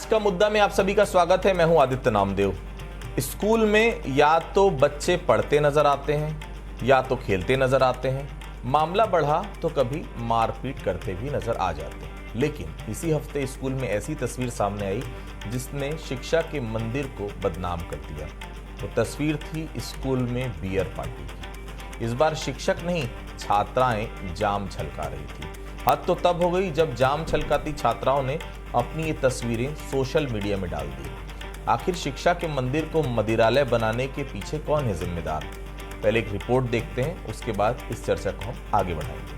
का मुद्दा में आप सभी का स्वागत है। मैं हूं आदित्य नामदेव। स्कूल में या तो बच्चे पढ़ते नजर आते हैं या तो खेलते नजर आते हैं। मामला बढ़ा तो कभी मारपीट करते भी नजर आ जाते हैं। लेकिन इसी हफ्ते स्कूल में ऐसी तस्वीर सामने आई जिसने शिक्षा के मंदिर को बदनाम कर दिया। वो तस्वीर थी स्कूल में बियर पार्टी की। इस बार शिक्षक नहीं, छात्राएं जाम छलका रही थी। हद तो तब हो गई जब जाम छलकाती छात्राओं ने अपनी ये तस्वीरें सोशल मीडिया में डाल दी। आखिर शिक्षा के मंदिर को मदिरालय बनाने के पीछे कौन है जिम्मेदार? पहले एक रिपोर्ट देखते हैं, उसके बाद इस चर्चा को हम आगे बढ़ाएंगे।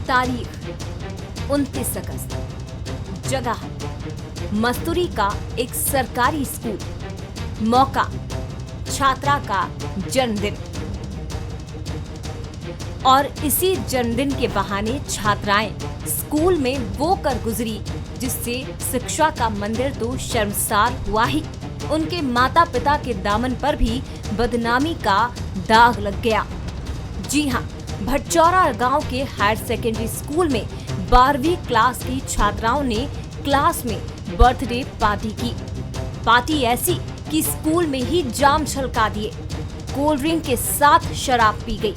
तारीख 29 अगस्त, जगह मस्तूरी का एक सरकारी स्कूल, मौका छात्रा का जन्मदिन। और इसी जन्मदिन के बहाने छात्राएं स्कूल में वो कर गुजरी जिससे शिक्षा का मंदिर तो शर्मसार हुआ ही, उनके माता पिता के दामन पर भी बदनामी का दाग लग गया। जी हाँ, भटचौरा गांव के हायर सेकेंडरी स्कूल में 12वीं क्लास की छात्राओं ने क्लास में बर्थडे पार्टी की। पार्टी ऐसी कि स्कूल में ही जाम छलका दिए। कोल्ड ड्रिंक के साथ शराब पी गई,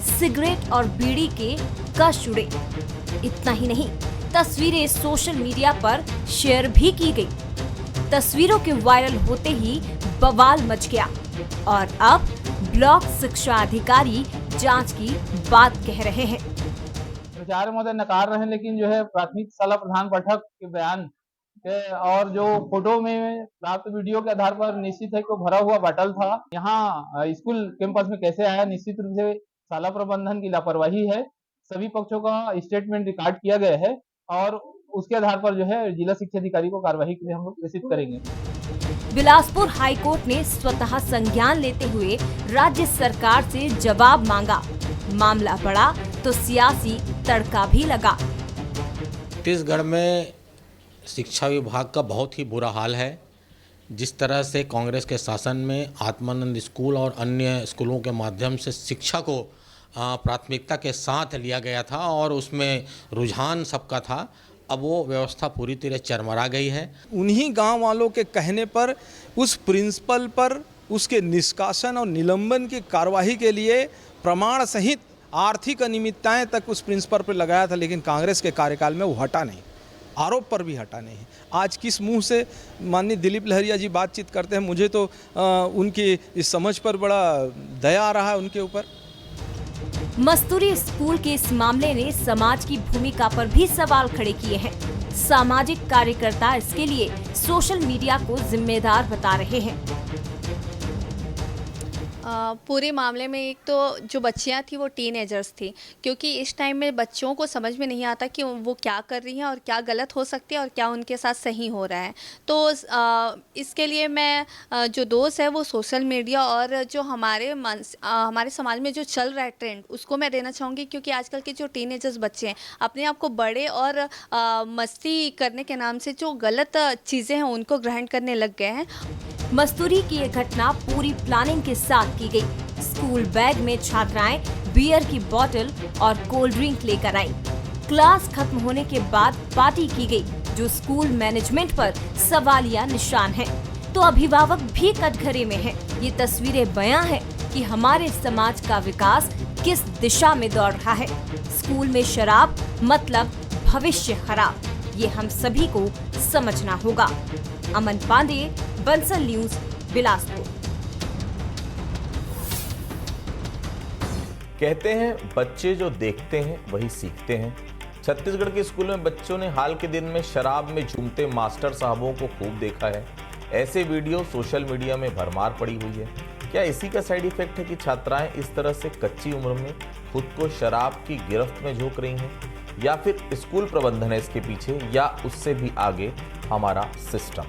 सिगरेट और बीड़ी के कश उड़े। इतना ही नहीं, तस्वीरें सोशल मीडिया पर शेयर भी की गई। तस्वीरों के वायरल होते ही बवाल मच गया और अब ब्लॉक शिक्षा अधिकारी जांच की बात कह रहे हैं। प्राचार्य महोदय नकार रहे हैं, लेकिन जो है प्राथमिक शाला प्रधान पाठक के बयान के और जो फोटो में प्राप्त वीडियो के आधार पर निश्चित है कि भरा हुआ बॉटल था। यहाँ स्कूल कैंपस में कैसे आया, निश्चित रूप से शाला प्रबंधन की लापरवाही है। सभी पक्षों का स्टेटमेंट रिकॉर्ड किया गया है और उसके आधार पर जो है जिला शिक्षा अधिकारी को कार्यवाही के लिए हम लोग प्रेषित करेंगे। बिलासपुर हाईकोर्ट ने स्वतः संज्ञान लेते हुए राज्य सरकार से जवाब मांगा। मामला बढ़ा तो सियासी तड़का भी लगा। छत्तीसगढ़ में शिक्षा विभाग का बहुत ही बुरा हाल है। जिस तरह से कांग्रेस के शासन में आत्मानंद स्कूल और अन्य स्कूलों के माध्यम से शिक्षा को प्राथमिकता के साथ लिया गया था और उसमें रुझान सबका था, अब वो व्यवस्था पूरी तरह चरमरा गई है। उन्हीं गांव वालों के कहने पर उस प्रिंसिपल पर उसके निष्कासन और निलंबन की कार्यवाही के लिए प्रमाण सहित आर्थिक अनियमितताएं तक उस प्रिंसिपल पर लगाया था, लेकिन कांग्रेस के कार्यकाल में वो हटा नहीं, आरोप पर भी हटा नहीं। आज किस मुंह से माननीय दिलीप लहरिया जी बातचीत करते हैं, मुझे तो उनकी इस समझ पर बड़ा दया आ रहा है उनके ऊपर। मस्तूरी स्कूल के इस मामले ने समाज की भूमिका पर भी सवाल खड़े किए हैं। सामाजिक कार्यकर्ता इसके लिए सोशल मीडिया को जिम्मेदार बता रहे हैं। पूरे मामले में एक तो जो बच्चियां थी वो टीनेजर्स थी, क्योंकि इस टाइम में बच्चों को समझ में नहीं आता कि वो क्या कर रही हैं और क्या गलत हो सकती है और क्या उनके साथ सही हो रहा है। तो इसके लिए मैं जो दोष है वो सोशल मीडिया और जो हमारे समाज में जो चल रहा है ट्रेंड, उसको मैं देना चाहूँगी। क्योंकि आजकल के जो टीनेजर्स बच्चे हैं अपने आप को बड़े और मस्ती करने के नाम से जो गलत चीज़ें हैं उनको ग्रहण करने लग गए हैं। मस्तूरी की ये घटना पूरी प्लानिंग के साथ की गई। स्कूल बैग में छात्राएं बियर की बोतल और कोल्ड ड्रिंक लेकर आईं। क्लास खत्म होने के बाद पार्टी की गई, जो स्कूल मैनेजमेंट पर सवालिया निशान है। तो अभिभावक भी कटघरे में हैं। ये तस्वीरें बयां है कि हमारे समाज का विकास किस दिशा में दौड़ रहा है। स्कूल में शराब मतलब भविष्य खराब, ये हम सभी को समझना होगा। अमन पांडे, बंसल न्यूज, बिलासपुर। कहते हैं बच्चे जो देखते हैं वही सीखते हैं। छत्तीसगढ़ के स्कूल में बच्चों ने हाल के दिन में शराब में झूमते मास्टर साहबों को खूब देखा है। ऐसे वीडियो सोशल मीडिया में भरमार पड़ी हुई है। क्या इसी का साइड इफेक्ट है कि छात्राएं इस तरह से कच्ची उम्र में खुद को शराब की गिरफ्त में झोंक रही हैं, या फिर स्कूल प्रबंधन है इसके पीछे, या उससे भी आगे हमारा सिस्टम?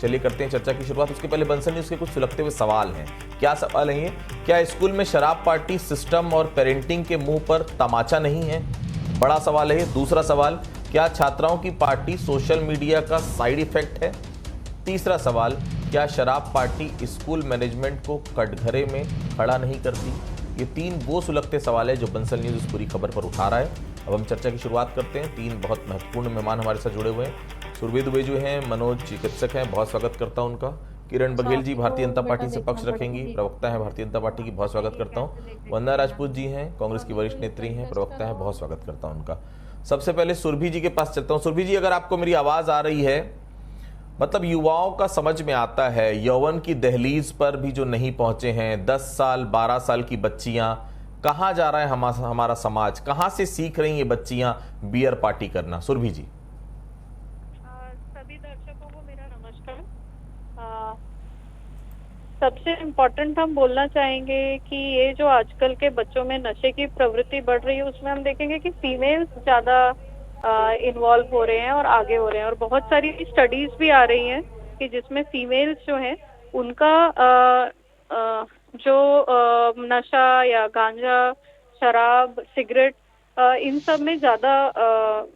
चलिए करते हैं चर्चा की शुरुआत। उसके पहले बंसल न्यूज के कुछ सुलगते हुए सवाल हैं। क्या सवाल है ये? क्या स्कूल में शराब पार्टी सिस्टम और पेरेंटिंग के मुंह पर तमाचा नहीं है? बड़ा सवाल है ये। दूसरा सवाल, क्या छात्राओं की पार्टी सोशल मीडिया का साइड इफेक्ट है? तीसरा सवाल, क्या शराब पार्टी स्कूल मैनेजमेंट को कटघरे में खड़ा नहीं करती? ये 3 वो सुलगते सवाल है जो बंसल न्यूज़ इस पूरी खबर पर उठा रहा है। अब हम चर्चा की शुरुआत करते हैं। 3 बहुत महत्वपूर्ण मेहमान हमारे साथ जुड़े हुए हैं। सुरभि दुबे जो हैं, मनोज चिकित्सक हैं, बहुत स्वागत करता हूं उनका। किरण बघेल जी भारतीय जनता पार्टी से पक्ष रखेंगी, प्रवक्ता हैं भारतीय जनता पार्टी की, बहुत स्वागत करता हूं। वंदना राजपूत जी हैं, कांग्रेस की वरिष्ठ नेत्री हैं, प्रवक्ता हैं, बहुत स्वागत करता हूं उनका। सबसे पहले सुरभि जी के पास चलता हूं। सुरभि जी, अगर आपको मेरी आवाज आ रही है, मतलब युवाओं का समझ में आता है यौवन की दहलीज पर भी जो नहीं पहुंचे हैं, 10 साल 12 साल की बच्चियां, कहां जा रहा है हमारा समाज, कहां से सीख रही ये बच्चियां बियर पार्टी करना? सुरभि जी। सभी दर्शकों को मेरा नमस्कार। सबसे इम्पोर्टेंट हम बोलना चाहेंगे कि ये जो आजकल के बच्चों में नशे की प्रवृत्ति बढ़ रही है, उसमें हम देखेंगे कि फीमेल्स ज्यादा इन्वॉल्व हो रहे हैं और आगे हो रहे हैं, और बहुत सारी स्टडीज भी आ रही हैं कि जिसमें फीमेल्स जो हैं उनका जो नशा या गांजा, शराब, सिगरेट, इन सब में ज्यादा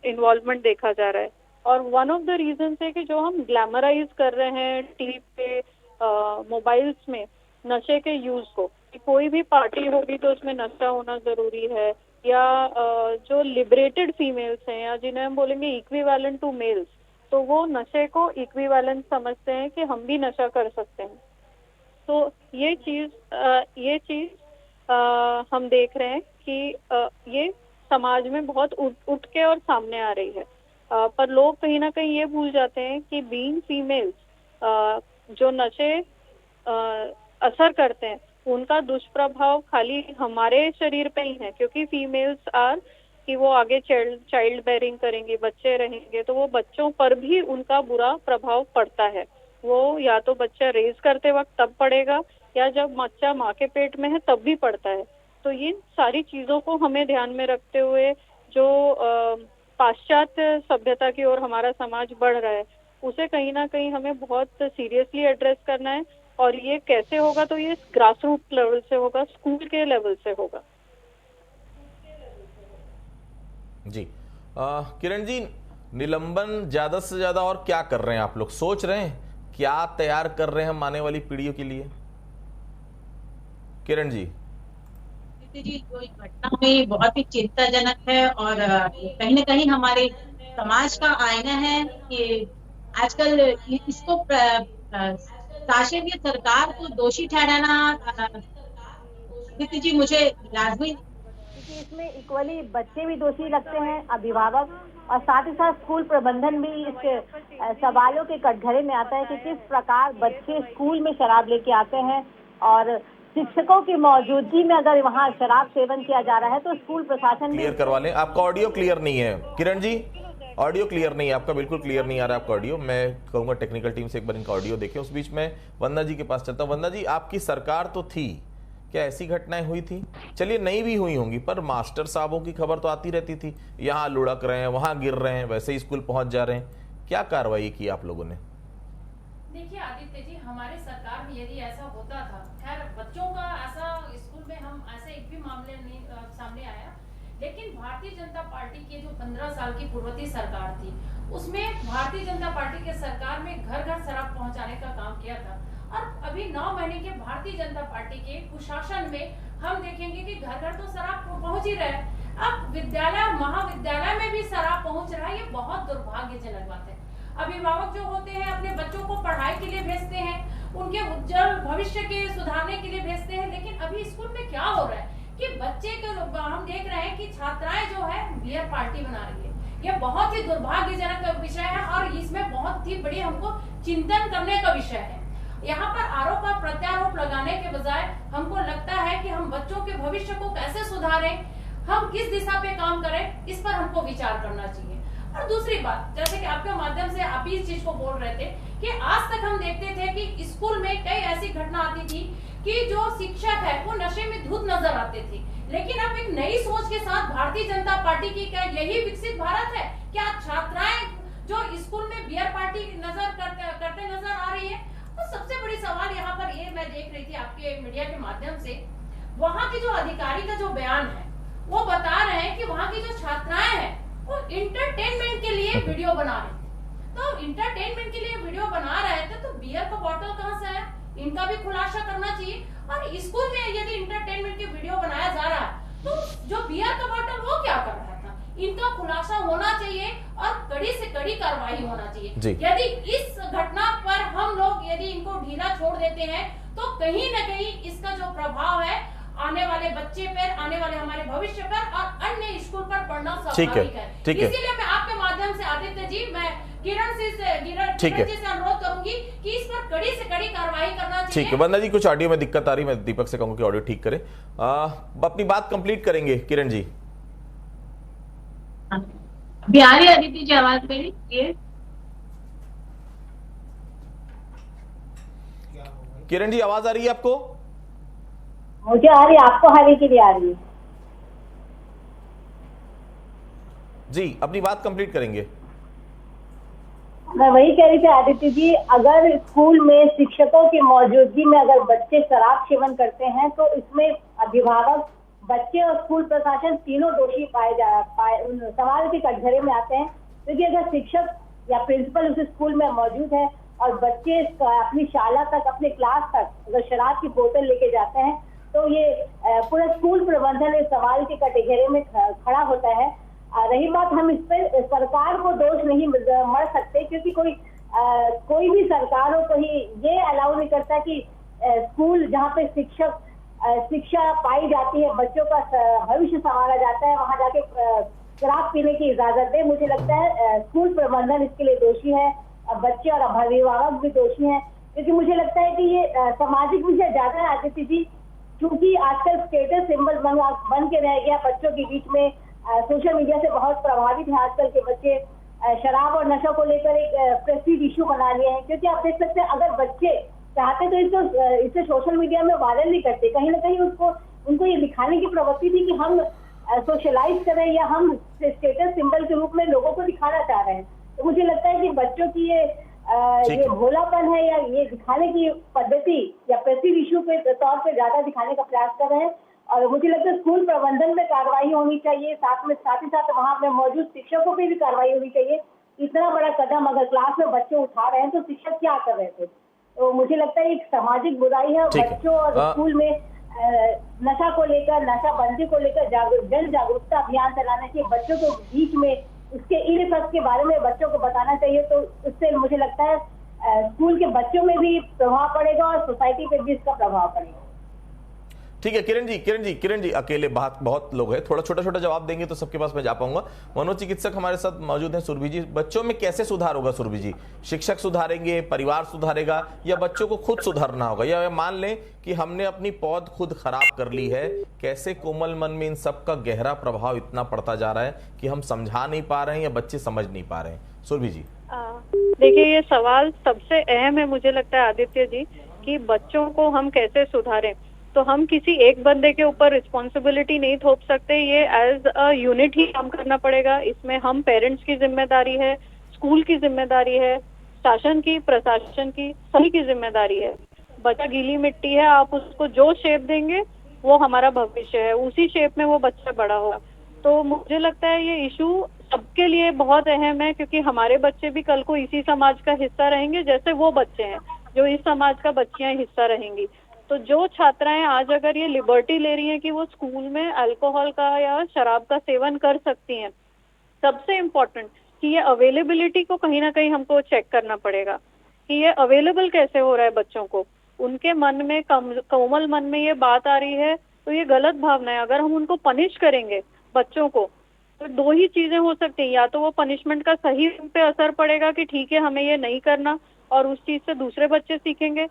इन्वॉल्वमेंट देखा जा रहा है। और वन ऑफ द रीजन है कि जो हम ग्लैमराइज कर रहे हैं टीवी पे, मोबाइल्स में नशे के यूज को, कि कोई भी पार्टी होगी तो उसमें नशा होना जरूरी है, या जो लिबरेटेड फीमेल्स हैं या जिन्हें हम बोलेंगे इक्विवेलेंट टू मेल्स, तो वो नशे को इक्विवेलेंट समझते हैं कि हम भी नशा कर सकते हैं। तो ये चीज हम देख रहे हैं कि ये समाज में बहुत उठ के और सामने आ रही है। पर लोग कहीं ना कहीं ये भूल जाते हैं कि बीइंग फीमेल्स जो नशे असर करते हैं, उनका दुष्प्रभाव खाली हमारे शरीर पे ही है, क्योंकि फीमेल्स आर कि वो आगे चाइल्ड बेयरिंग करेंगी, बच्चे रहेंगे, तो वो बच्चों पर भी उनका बुरा प्रभाव पड़ता है। वो या तो बच्चा रेज करते वक्त तब पड़ेगा, या जब बच्चा माँ के पेट में है तब भी पड़ता है। तो ये सारी चीजों को हमें ध्यान में रखते हुए जो पाश्चात्य सभ्यता की ओर हमारा समाज बढ़ रहा है, उसे कहीं ना कहीं हमें बहुत सीरियसली एड्रेस करना है। और ये कैसे होगा? तो ये ग्रास रूट लेवल से होगा, स्कूल के लेवल से होगा। जी किरण जी, निलंबन ज्यादा से ज्यादा और क्या कर रहे हैं आप लोग? सोच रहे हैं क्या तैयार कर रहे हैं हम आने वाली पीढ़ियों के लिए? किरण जी। जी, जो घटना हुई बहुत ही चिंताजनक है और कहीं ना कहीं हमारे समाज का आईना है कि आजकल इसको शासकीय सरकार को दोषी ठहराना, जी मुझे लाजमी, क्योंकि इसमें इक्वली बच्चे भी दोषी लगते हैं, अभिभावक, और साथ ही साथ स्कूल प्रबंधन भी इसके सवालों के कटघरे में आता है कि किस प्रकार बच्चे स्कूल में शराब लेके आते हैं, और शिक्षकों की मौजूदगी में अगर वहाँ शराब सेवन किया जा रहा है तो स्कूल प्रशासन क्लियर करवा लें। आपका ऑडियो क्लियर नहीं है किरण जी, ऑडियो क्लियर नहीं है आपका, बिल्कुल क्लियर नहीं आ रहा है आपका ऑडियो। मैं कहूँगा टेक्निकल टीम से एक बार इनका ऑडियो देखें। उस बीच में वंदना जी के पास चलता हूँ। वंदना जी, आपकी सरकार तो थी, क्या ऐसी घटनाएं हुई थी? चलिए नहीं भी हुई होंगी, पर मास्टर साहबों की खबर तो आती रहती थी, यहाँ लुढ़क रहे हैं, वहाँ गिर रहे हैं, वैसे ही स्कूल पहुंच जा रहे हैं। क्या कार्रवाई की आप लोगों ने? देखिए आदित्य जी, हमारे सरकार में यदि ऐसा होता था, खैर बच्चों का ऐसा स्कूल में हम ऐसे एक भी मामले नहीं सामने आया, लेकिन भारतीय जनता पार्टी की जो 15 साल की पूर्ववर्ती सरकार थी, उसमें भारतीय जनता पार्टी के सरकार में घर घर शराब पहुंचाने का काम किया था। और अभी 9 महीने के भारतीय जनता पार्टी के कुशासन में हम देखेंगे कि घर घर तो शराब पहुंच ही रहा है। अब विद्यालय और महाविद्यालय में भी शराब पहुंच रहा है, ये बहुत दुर्भाग्यजनक बात है। अभिभावक जो होते हैं अपने बच्चों को पढ़ाई के लिए भेजते हैं, उनके उज्जवल भविष्य के सुधारने के लिए भेजते हैं, लेकिन अभी स्कूल में क्या हो रहा है कि बच्चे को हम देख रहे हैं कि छात्राएं जो है बियर पार्टी बना रही है। ये बहुत ही दुर्भाग्यजनक विषय है और इसमें बहुत ही बड़ी हमको चिंतन करने का विषय है। यहाँ पर आरोप और प्रत्यारोप लगाने के बजाय हमको लगता है कि हम बच्चों के भविष्य को कैसे सुधारें, हम किस दिशा पे काम करें, इस पर हमको विचार करना चाहिए। और दूसरी बात, जैसे कि आपके माध्यम से आप इस चीज को बोल रहे थे कि आज तक हम देखते थे कि स्कूल में कई ऐसी घटना आती थी कि जो शिक्षक है वो नशे में धुत नजर आते थे, लेकिन अब एक नई सोच के साथ भारतीय जनता पार्टी की क्या यही विकसित भारत है? क्या छात्राएं जो स्कूल में बियर पार्टी करते नजर आ रही है? तो सबसे बड़ी सवाल यहाँ पर ये मैं देख रही थी आपके मीडिया के माध्यम से, वहाँ के जो अधिकारी का जो बयान है वो बता रहे हैं कि वहाँ की जो छात्राएं हैं वो इंटरटेनमेंट के लिए वीडियो बना रहे थे। तो इंटरटेनमेंट के लिए वीडियो बना रहे थे तो बियर का बॉटल कहाँ से आया, इनका भी खुलासा करना चाहिए। और स्कूल में यदि इंटरटेनमेंट की वीडियो बनाया जा रहा है तो जो बियर का बॉटल वो क्या कर रहा था, इनका खुलासा होना चाहिए और कड़ी से कड़ी कार्रवाई होना चाहिए। यदि इस घटना पर हम लोग यदि इनको ढीला छोड़ देते हैं तो कहीं न कहीं इसका जो प्रभाव है आने वाले बच्चे पर, आने वाले हमारे भविष्य पर और अन्य स्कूल पर पड़ना स्वाभाविक है। इसीलिए मैं आपके माध्यम से आदित्य जी, मैं किरण जी से अनुरोध करूंगी कि इस पर कड़ी से कड़ी कार्रवाई करना चाहिए। ठीक है वंदना जी, कुछ ऑडियो में दिक्कत आ रही, मैं दीपक से कहूंगा कि ऑडियो ठीक करे। अपनी बात कंप्लीट करेंगे किरण जी। अभी आ रही है आदित्य जी आवाज मेरी? किरण जी आवाज आ रही है आपको? मुझे आ रही है, आपको हारी के लिए आ रही है? जी अपनी बात कंप्लीट करेंगे। मैं वही कह रही थी आदित्य जी, अगर स्कूल में शिक्षकों की मौजूदगी में अगर बच्चे शराब सेवन करते हैं तो इसमें अभिभावक, बच्चे और स्कूल प्रशासन तीनों दोषी सवाल के कटघरे में आते हैं। क्योंकि अगर शिक्षक या प्रिंसिपल उस स्कूल में मौजूद है और बच्चे अपनी शाला तक, अपने क्लास तक अगर शराब की बोतल लेके जाते हैं तो ये पूरा स्कूल प्रबंधन इस सवाल के कटघरे में खड़ा होता है। रही बात, हम इस पर सरकार को दोष नहीं मर सकते क्योंकि कोई भी सरकार हो कहीं ये अलाउ नहीं करता कि स्कूल जहाँ पे शिक्षा पाई जाती है, बच्चों का भविष्य संवारा जाता है, वहां जाके शराब पीने की इजाजत दे। मुझे लगता है स्कूल प्रबंधन इसके लिए दोषी है, बच्चे और अभिभावक भी दोषी हैं। क्योंकि मुझे लगता है कि ये सामाजिक विषय ज्यादा है आदित्य जी, क्योंकि आजकल स्टेटस सिंबल बन के रह गया बच्चों के बीच में। सोशल मीडिया से बहुत प्रभावित है आजकल के बच्चे, शराब और नशा को लेकर एक प्रेस्टीज इशू बना लिए हैं। क्योंकि आप देख सकते हैं अगर बच्चे चाहते तो इसे सोशल मीडिया में वायरल नहीं करते, कहीं ना कहीं उनको ये दिखाने की प्रवृत्ति थी कि हम सोशलाइज करें या हम स्टेटस सिंबल के रूप में लोगों को दिखाना चाह रहे हैं। तो मुझे लगता है कि बच्चों की ये भोलापन है या ये दिखाने की पद्धति या प्रेस्टीज इशू के तौर पे ज्यादा दिखाने का प्रयास कर रहे हैं। और मुझे लगता है स्कूल प्रबंधन में कार्रवाई होनी चाहिए, साथ ही साथ वहाँ में मौजूद शिक्षकों पे भी कार्रवाई होनी चाहिए। इतना बड़ा कदम अगर क्लास में बच्चे उठा रहे हैं तो शिक्षक क्या कर रहे थे? तो मुझे लगता है एक सामाजिक बुराई है। बच्चों और स्कूल में नशा को लेकर, नशाबंदी को लेकर जन जागरूकता अभियान चलाना चाहिए। बच्चों के बीच में इसके इफेक्ट के बारे में बच्चों को बताना चाहिए। तो इससे मुझे लगता है स्कूल के बच्चों में भी प्रभाव पड़ेगा और सोसाइटी पे भी इसका प्रभाव पड़ेगा। ठीक है किरण जी अकेले बहुत लोग हैं, थोड़ा छोटा जवाब देंगे तो सबके पास मैं जा पाऊंगा। मनोचिकित्सक हमारे साथ मौजूद हैं सुरभि जी। बच्चों में कैसे सुधार होगा सुरभि जी? शिक्षक सुधारेंगे, परिवार सुधारेगा, या बच्चों को खुद सुधारना होगा? या मान लें कि हमने अपनी पौध खुद खराब कर ली है, कैसे कोमल मन में इन सब का गहरा प्रभाव इतना पड़ता जा रहा है कि हम समझा नहीं पा रहे हैं या बच्चे समझ नहीं पा रहे हैं? सुरभि जी देखिए, ये सवाल सबसे अहम है मुझे लगता है आदित्य जी, कि बच्चों को हम कैसे सुधारें। तो हम किसी एक बंदे के ऊपर रिस्पॉन्सिबिलिटी नहीं थोप सकते, ये एज अ यूनिट ही काम करना पड़ेगा। इसमें हम पेरेंट्स की जिम्मेदारी है, स्कूल की जिम्मेदारी है, शासन की, प्रशासन की, सभी की जिम्मेदारी है। बच्चा गीली मिट्टी है, आप उसको जो शेप देंगे वो हमारा भविष्य है, उसी शेप में वो बच्चा बड़ा होगा। तो मुझे लगता है ये इशू सबके लिए बहुत अहम है, क्योंकि हमारे बच्चे भी कल को इसी समाज का हिस्सा रहेंगे जैसे वो बच्चे हैं जो इस समाज का बच्चियां हिस्सा रहेंगी। तो जो छात्राएं आज अगर ये लिबर्टी ले रही हैं कि वो स्कूल में अल्कोहल का या शराब का सेवन कर सकती हैं, सबसे इम्पोर्टेंट कि ये अवेलेबिलिटी को कहीं ना कहीं हमको चेक करना पड़ेगा कि ये अवेलेबल कैसे हो रहा है बच्चों को। उनके मन में, कोमल मन में ये बात आ रही है तो ये गलत भावना है। अगर हम उनको पनिश करेंगे बच्चों को तो दो ही चीजें हो सकती हैं, या तो वो पनिशमेंट का सही पे असर पड़ेगा कि ठीक है हमें ये नहीं करना, और उस चीज से दूसरे बच्चे सीखेंगे,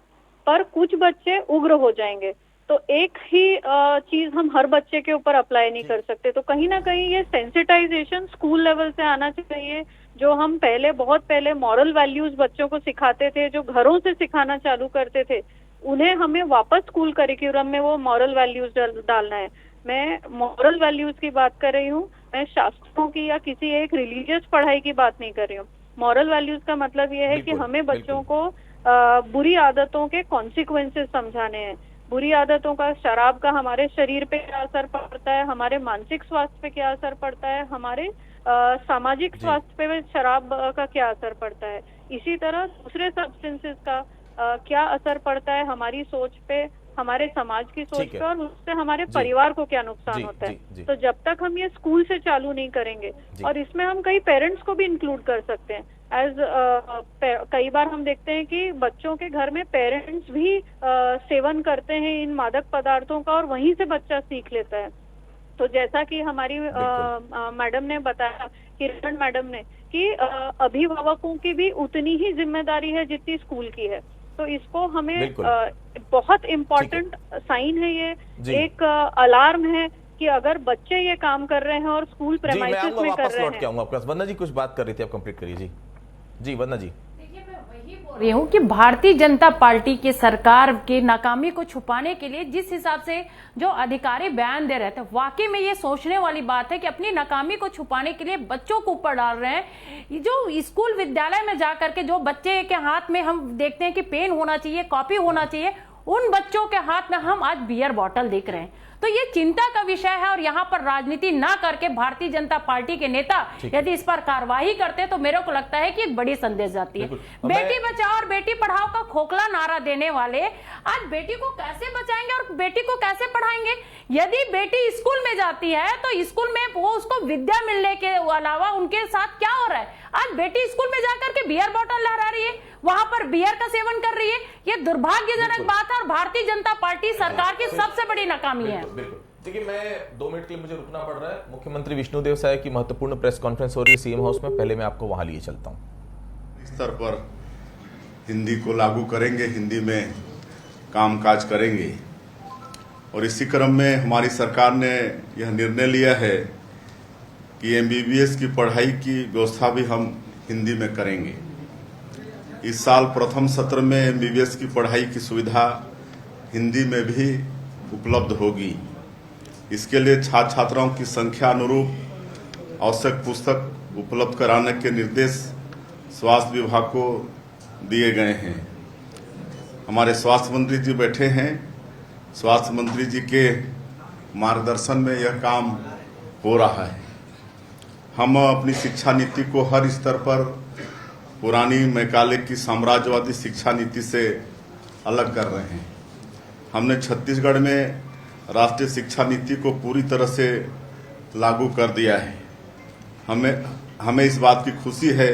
पर कुछ बच्चे उग्र हो जाएंगे। तो एक ही चीज हम हर बच्चे के ऊपर अप्लाई नहीं कर सकते। तो कहीं ना कहीं ये सेंसिटाइजेशन स्कूल लेवल से आना चाहिए। जो हम बहुत पहले मॉरल वैल्यूज बच्चों को सिखाते थे, जो घरों से सिखाना चालू करते थे, उन्हें हमें वापस स्कूल करिकुलम में वो मॉरल वैल्यूज डालना है। मैं मॉरल वैल्यूज की बात कर रही हूँ, मैं शास्त्रों की या किसी एक रिलीजियस पढ़ाई की बात नहीं कर रही हूँ। मॉरल वैल्यूज का मतलब ये है कि हमें बच्चों को बुरी आदतों के कॉन्सिक्वेंसेस समझाने हैं। बुरी आदतों का, शराब का हमारे शरीर पे क्या असर पड़ता है, हमारे मानसिक स्वास्थ्य पे क्या असर पड़ता है, हमारे सामाजिक स्वास्थ्य पे शराब का क्या असर पड़ता है, इसी तरह दूसरे सब्सटेंसेस का क्या असर पड़ता है हमारी सोच पे, हमारे समाज की सोच पे, और उससे हमारे परिवार को क्या नुकसान होता है। तो जब तक हम ये स्कूल से चालू नहीं करेंगे, और इसमें हम कई पेरेंट्स को भी इंक्लूड कर सकते हैं एज कई बार हम देखते हैं कि बच्चों के घर में पेरेंट्स भी सेवन करते हैं इन मादक पदार्थों का, और वहीं से बच्चा सीख लेता है। तो जैसा कि हमारी मैडम ने बताया, किरण मैडम ने, कि अभिभावकों की भी उतनी ही जिम्मेदारी है जितनी स्कूल की है। तो इसको हमें बहुत इम्पोर्टेंट साइन है, ये एक अलार्म है कि अगर बच्चे ये काम कर रहे हैं और स्कूल प्रेमाइसेस में कर रहे हैं। वंदना जी कुछ बात कर रही थी, आप कंप्लीट करिए। जी वंदना जी। रही हूँ कि भारतीय जनता पार्टी के सरकार के नाकामी को छुपाने के लिए जिस हिसाब से जो अधिकारी बयान दे रहे थे, वाकई में ये सोचने वाली बात है कि अपनी नाकामी को छुपाने के लिए बच्चों को ऊपर डाल रहे हैं। जो स्कूल विद्यालय में जाकर के जो बच्चे के हाथ में हम देखते हैं कि पेन होना चाहिए, कॉपी होना चाहिए, उन बच्चों के हाथ में हम आज बियर बॉटल देख रहे हैं। तो ये चिंता का विषय है, और यहाँ पर राजनीति ना करके भारतीय जनता पार्टी के नेता यदि इस पर कार्रवाई करते तो मेरे को लगता है कि एक बड़ी संदेश जाती है। बेटी बचाओ और बेटी पढ़ाओ का खोखला नारा देने वाले आज बेटी को कैसे बचाएंगे और बेटी को कैसे पढ़ाएंगे? यदि बेटी स्कूल में जाती है तो स्कूल में वो उसको विद्या मिलने के अलावा उनके साथ क्या हो रहा है? आज बेटी स्कूल में जाकर के बियर बॉटल लहरा रही है, वहां पर बियर का सेवन कर रही है। ये दुर्भाग्यजनक बात है, और भारतीय जनता पार्टी सरकार की सबसे बड़ी नाकामी है। बिल्कुल। देखिए, मैं 2 मिनट के लिए मुझे रुकना पड़ रहा है। मुख्यमंत्री विष्णुदेव साय की महत्वपूर्ण प्रेस कॉन्फ्रेंस हो रही है सीएम हाउस में, पहले मैं आपको वहां लिए चलता हूं। स्तर पर हिंदी को लागू करेंगे, हिंदी में कामकाज करेंगे, और इसी क्रम में हमारी सरकार ने यह निर्णय लिया है कि MBBS की पढ़ाई की व्यवस्था भी हम हिंदी में करेंगे। इस साल प्रथम सत्र में MBBS की पढ़ाई की सुविधा हिंदी में भी उपलब्ध होगी। इसके लिए छात्र छात्राओं की संख्या अनुरूप आवश्यक पुस्तक उपलब्ध कराने के निर्देश स्वास्थ्य विभाग को दिए गए हैं। हमारे स्वास्थ्य मंत्री जी बैठे हैं, स्वास्थ्य मंत्री जी के मार्गदर्शन में यह काम हो रहा है। हम अपनी शिक्षा नीति को हर स्तर पर पुरानी मैकाले की साम्राज्यवादी शिक्षा नीति से अलग कर रहे हैं। हमने छत्तीसगढ़ में राष्ट्रीय शिक्षा नीति को पूरी तरह से लागू कर दिया है। हमें इस बात की खुशी है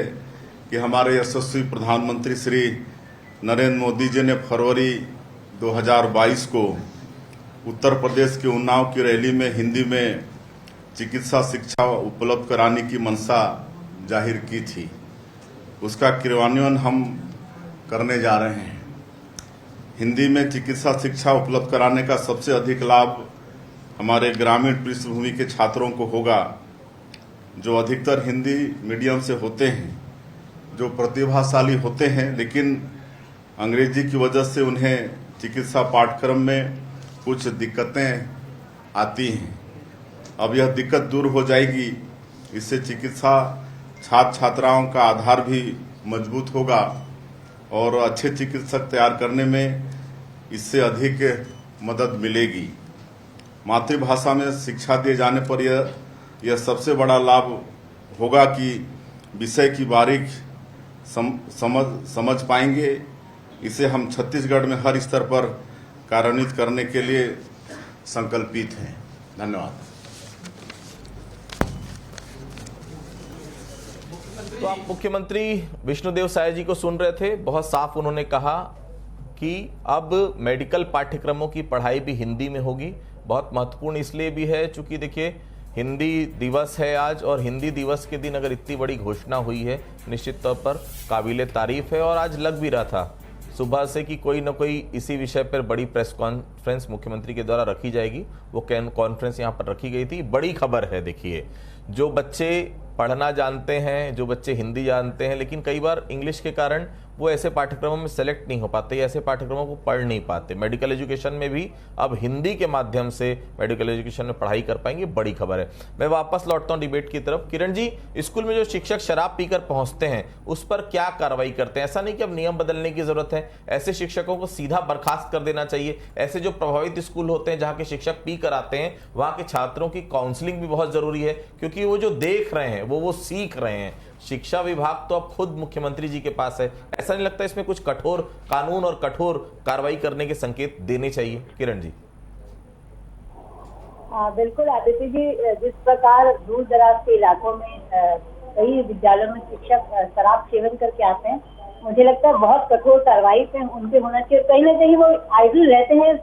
कि हमारे यशस्वी प्रधानमंत्री श्री नरेंद्र मोदी जी ने फरवरी 2022 को उत्तर प्रदेश के उन्नाव की रैली में हिंदी में चिकित्सा शिक्षा उपलब्ध कराने की मंशा जाहिर की थी। उसका क्रियान्वयन हम करने जा रहे हैं। हिंदी में चिकित्सा शिक्षा उपलब्ध कराने का सबसे अधिक लाभ हमारे ग्रामीण पृष्ठभूमि के छात्रों को होगा, जो अधिकतर हिंदी मीडियम से होते हैं, जो प्रतिभाशाली होते हैं, लेकिन अंग्रेजी की वजह से उन्हें चिकित्सा पाठ्यक्रम में कुछ दिक्कतें आती हैं। अब यह दिक्कत दूर हो जाएगी। इससे चिकित्सा छात्र छात्राओं का आधार भी मजबूत होगा, और अच्छे चिकित्सक तैयार करने में इससे अधिक मदद मिलेगी। मातृभाषा में शिक्षा दिए जाने पर यह सबसे बड़ा लाभ होगा कि विषय की बारीक समझ पाएंगे। इसे हम छत्तीसगढ़ में हर स्तर पर कार्यान्वित करने के लिए संकल्पित हैं। धन्यवाद। तो आप मुख्यमंत्री विष्णुदेव साय जी को सुन रहे थे। बहुत साफ उन्होंने कहा कि अब मेडिकल पाठ्यक्रमों की पढ़ाई भी हिंदी में होगी। बहुत महत्वपूर्ण इसलिए भी है चूंकि देखिए हिंदी दिवस है आज, और हिंदी दिवस के दिन अगर इतनी बड़ी घोषणा हुई है निश्चित तौर पर काबिले तारीफ है। और आज लग भी रहा था सुबह से कि कोई न कोई इसी विषय पर बड़ी प्रेस कॉन्फ्रेंस मुख्यमंत्री के द्वारा रखी जाएगी। वो कॉन्फ्रेंस यहाँ पर रखी गई थी। बड़ी खबर है। देखिए, जो बच्चे पढ़ना जानते हैं, जो बच्चे हिंदी जानते हैं, लेकिन कई बार इंग्लिश के कारण वो ऐसे पाठ्यक्रमों में सेलेक्ट नहीं हो पाते, ऐसे पाठ्यक्रमों को पढ़ नहीं पाते। मेडिकल एजुकेशन में भी अब हिंदी के माध्यम से मेडिकल एजुकेशन में पढ़ाई कर पाएंगे, बड़ी खबर है। मैं वापस लौटता हूँ डिबेट की तरफ। किरण जी, स्कूल में जो शिक्षक शराब पीकर पहुंचते हैं उस पर क्या कार्रवाई करते हैं? ऐसा नहीं कि अब नियम बदलने की जरूरत है, ऐसे शिक्षकों को सीधा बर्खास्त कर देना चाहिए। ऐसे जो प्रभावित स्कूल होते हैं जहां के शिक्षक पी कर आते हैं, वहां के छात्रों की काउंसलिंग भी बहुत जरूरी है, क्योंकि वो जो देख रहे हैं वो सीख रहे हैं। शिक्षा विभाग तो अब खुद मुख्यमंत्री जी के पास है, ऐसा नहीं लगता इसमें कुछ कठोर कानून और कठोर कार्रवाई करने के संकेत देने चाहिए? किरण जी। बिल्कुल आदित्य जी, जिस प्रकार दूर दराज के इलाकों में कई विद्यालयों में शिक्षक शराब सेवन करके आते हैं, मुझे लगता है बहुत कठोर कार्रवाई पे उनके होना चाहिए। कहीं ना कहीं वो आइडल रहते हैं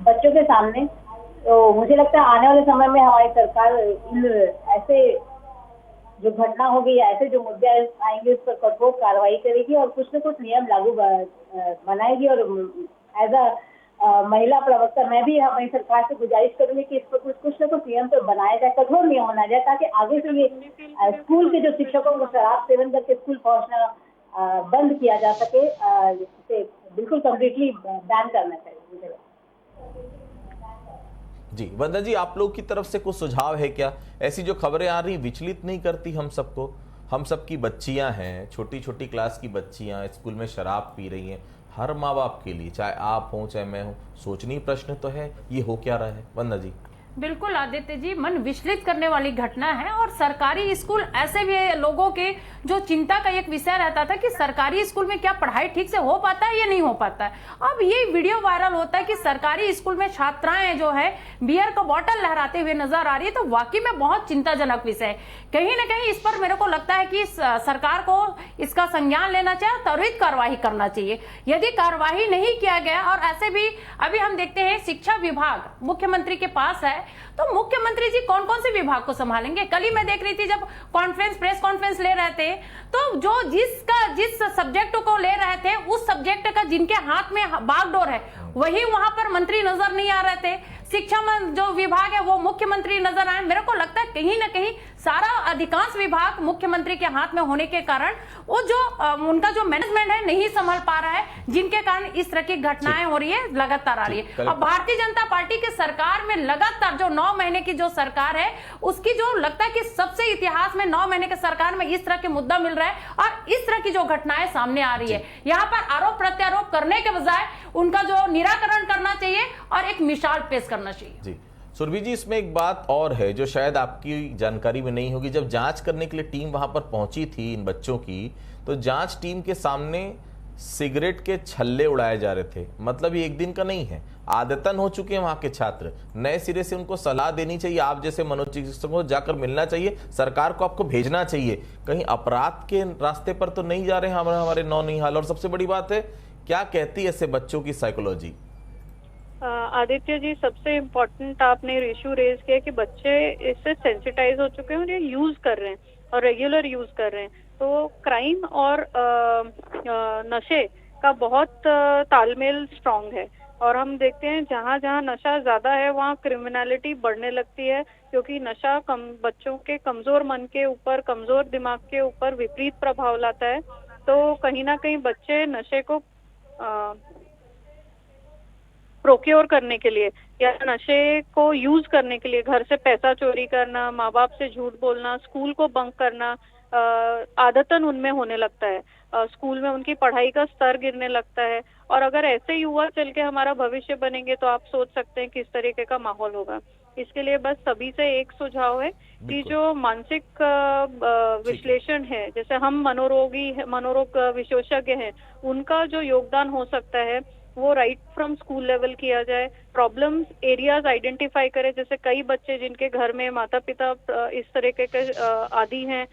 बच्चों के सामने, तो मुझे लगता है आने वाले समय में हमारी सरकार इन ऐसे जो घटना होगी या ऐसे जो मुद्दे आएंगे उस पर कठोर कार्रवाई करेगी और कुछ न कुछ नियम लागू बनाएगी। और एज अ महिला प्रवक्ता मैं भी हमारी सरकार से गुजारिश करूंगी कि इस पर कुछ न कुछ नियम तो बनाया जाए, कठोर नियम बनाया जाए, ताकि आगे से ये स्कूल के जो शिक्षकों को शराब सेवन करके स्कूल पहुंचना बंद किया जा सके। इसे बिल्कुल कम्प्लीटली बैन करना चाहिए मुझे लगता है। जी वंदना जी, आप लोग की तरफ से कुछ सुझाव है क्या? ऐसी जो खबरें आ रही विचलित नहीं करती हम सबको? हम सबकी बच्चियां हैं, छोटी छोटी क्लास की बच्चियां स्कूल में शराब पी रही हैं। हर माँ बाप के लिए, चाहे आप हों चाहे मैं हूं, सोचनीय प्रश्न तो है, ये हो क्या रहा है? वंदना जी। बिल्कुल आदित्य जी, मन विचलित करने वाली घटना है। और सरकारी स्कूल ऐसे भी लोगों के जो चिंता का एक विषय रहता था कि सरकारी स्कूल में क्या पढ़ाई ठीक से हो पाता है या नहीं हो पाता है। अब ये वीडियो वायरल होता है कि सरकारी स्कूल में छात्राएं जो है बियर का बॉटल लहराते हुए नजर आ रही है, तो वाकई में बहुत चिंताजनक विषय है। कहीं ना कहीं इस पर मेरे को लगता है कि सरकार को इसका संज्ञान लेना चाहिए, त्वरित कार्रवाई करना चाहिए। यदि कार्रवाई नहीं किया गया और ऐसे भी अभी हम देखते हैं शिक्षा विभाग मुख्यमंत्री के पास है, तो मुख्यमंत्री जी कौन कौन से विभाग को संभालेंगे? कल ही मैं देख रही थी जब प्रेस कॉन्फ्रेंस ले रहे थे, तो जो जिस सब्जेक्ट को ले रहे थे उस सब्जेक्ट का जिनके हाथ में बागडोर है वही वहां पर मंत्री नजर नहीं आ रहे थे। शिक्षा जो विभाग है वो मुख्यमंत्री नजर आए। मेरे को लगता है कहीं ना कहीं सारा अधिकांश विभाग मुख्यमंत्री के हाथ में होने के कारण वो जो उनका जो मैनेजमेंट है नहीं संभाल पा रहा है, जिनके कारण इस तरह की घटनाएं हो रही है, लगातार आ रही है। अब भारतीय जनता पार्टी की सरकार में लगातार जो 9 महीने की जो सरकार है उसकी जो लगता है कि सबसे इतिहास में 9 महीने के सरकार में इस तरह के मुद्दा मिल रहा है और इस तरह की जो घटनाएं सामने आ रही है, यहाँ पर आरोप प्रत्यारोप करने के बजाय उनका जो निराकरण करना चाहिए और एक मिसाल पेश करना चाहिए। जी सुरभि जी, इसमें एक बात और है जो शायद आपकी जानकारी में नहीं होगी। जब जांच करने के लिए टीम वहां पर पहुंची थी इन बच्चों की, तो जांच टीम के सामने सिगरेट के छल्ले उड़ाए जा रहे थे। मतलब ये एक दिन का नहीं है, आदतन हो चुके हैं वहां के छात्र। नए सिरे से उनको सलाह देनी चाहिए, आप जैसे मनोचिकित्सकों को जाकर मिलना चाहिए, सरकार को आपको भेजना चाहिए। कहीं अपराध के रास्ते पर तो नहीं जा रहे हैं हमारे नौनिहाल। और सबसे बड़ी बात है, क्या कहती है ऐसे बच्चों की साइकोलॉजी? आदित्य जी, सबसे इम्पोर्टेंट आपने इशू रेज किया कि बच्चे इससे सेंसिटाइज हो चुके हैं और ये यूज कर रहे हैं और रेगुलर यूज कर रहे हैं। तो क्राइम और नशे का बहुत तालमेल स्ट्रांग है और हम देखते हैं जहाँ जहाँ नशा ज्यादा है वहाँ क्रिमिनलिटी बढ़ने लगती है, क्योंकि नशा बच्चों के कमजोर मन के ऊपर, कमजोर दिमाग के ऊपर विपरीत प्रभाव लाता है। तो कहीं ना कहीं बच्चे नशे को प्रोक्योर करने के लिए या नशे को यूज करने के लिए घर से पैसा चोरी करना, माँ बाप से झूठ बोलना, स्कूल को बंक करना आदतन उनमें होने लगता है। स्कूल में उनकी पढ़ाई का स्तर गिरने लगता है और अगर ऐसे युवा चल के हमारा भविष्य बनेंगे तो आप सोच सकते हैं किस तरीके का माहौल होगा। इसके लिए बस सभी से एक सुझाव है कि जो मानसिक विश्लेषण है, जैसे हम मनोरोग विशेषज्ञ हैं, उनका जो योगदान हो सकता है वो राइट फ्रॉम स्कूल लेवल किया जाए। प्रॉब्लम्स एरियाज आइडेंटिफाई करें, जैसे कई बच्चे जिनके घर में माता पिता इस तरीके के आदी हैं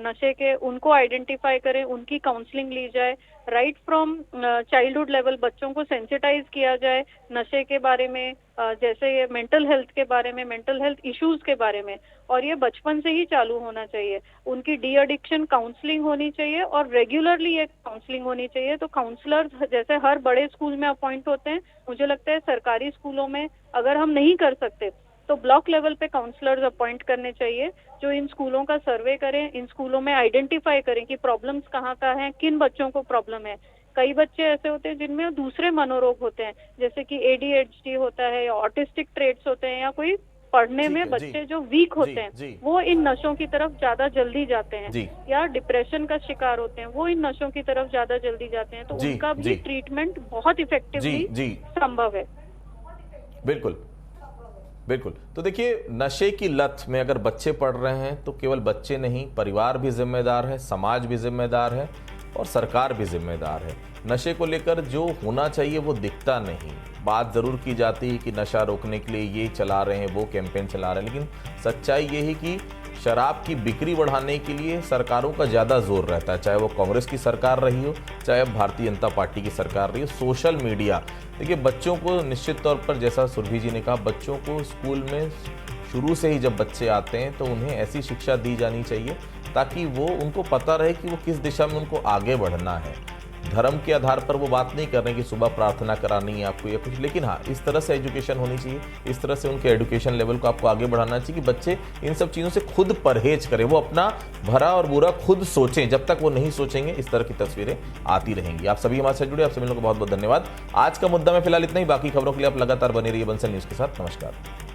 नशे के, उनको आइडेंटिफाई करें, उनकी काउंसलिंग ली जाए। राइट फ्रॉम चाइल्डहुड लेवल बच्चों को सेंसिटाइज किया जाए नशे के बारे में, जैसे ये मेंटल हेल्थ के बारे में, मेंटल हेल्थ इश्यूज के बारे में, और ये बचपन से ही चालू होना चाहिए। उनकी डी एडिक्शन काउंसलिंग होनी चाहिए और रेगुलरली ये काउंसलिंग होनी चाहिए। तो काउंसलर जैसे हर बड़े स्कूल में अपॉइंट होते हैं, मुझे लगता है सरकारी स्कूलों में अगर हम नहीं कर सकते तो ब्लॉक लेवल पे काउंसलर्स अपॉइंट करने चाहिए जो इन स्कूलों का सर्वे करें, इन स्कूलों में आइडेंटिफाई करें कि प्रॉब्लम्स कहाँ का है, किन बच्चों को प्रॉब्लम है। कई बच्चे ऐसे होते हैं जिनमें दूसरे मनोरोग होते हैं, जैसे कि ADHD होता है या ऑटिस्टिक ट्रेट्स होते हैं या कोई पढ़ने में बच्चे जो वीक होते हैं वो इन नशों की तरफ ज्यादा जल्दी जाते हैं, या डिप्रेशन का शिकार होते हैं वो इन नशों की तरफ ज्यादा जल्दी जाते हैं, तो उनका भी ट्रीटमेंट बहुत इफेक्टिवली संभव है। बिल्कुल बिल्कुल। तो देखिए, नशे की लत में अगर बच्चे पड़ रहे हैं तो केवल बच्चे नहीं, परिवार भी जिम्मेदार है, समाज भी जिम्मेदार है और सरकार भी जिम्मेदार है। नशे को लेकर जो होना चाहिए वो दिखता नहीं। बात ज़रूर की जाती है कि नशा रोकने के लिए ये चला रहे हैं, वो कैंपेन चला रहे हैं, लेकिन सच्चाई ये है कि शराब की बिक्री बढ़ाने के लिए सरकारों का ज़्यादा जोर रहता है, चाहे वो कांग्रेस की सरकार रही हो, चाहे भारतीय जनता पार्टी की सरकार रही हो। सोशल मीडिया, देखिए बच्चों को निश्चित तौर पर, जैसा सुरभि जी ने कहा, बच्चों को स्कूल में शुरू से ही जब बच्चे आते हैं तो उन्हें ऐसी शिक्षा दी जानी चाहिए ताकि वो, उनको पता रहे कि वो किस दिशा में उनको आगे बढ़ना है। धर्म के आधार पर वो बात नहीं कर रहे कि सुबह प्रार्थना करानी है आपको या कुछ, लेकिन हाँ, इस तरह से एजुकेशन होनी चाहिए, इस तरह से उनके एजुकेशन लेवल को आपको आगे बढ़ाना चाहिए कि बच्चे इन सब चीज़ों से खुद परहेज करें, वो अपना भला और बुरा खुद सोचें। जब तक वो नहीं सोचेंगे इस तरह की तस्वीरें आती रहेंगी। आप सभी हमारे साथ जुड़े, आप सभी लोगों को बहुत बहुत धन्यवाद। आज का मुद्दा में फिलहाल इतना ही, बाकी खबरों के लिए आप लगातार बने रहिए बंसल न्यूज़ के साथ। नमस्कार।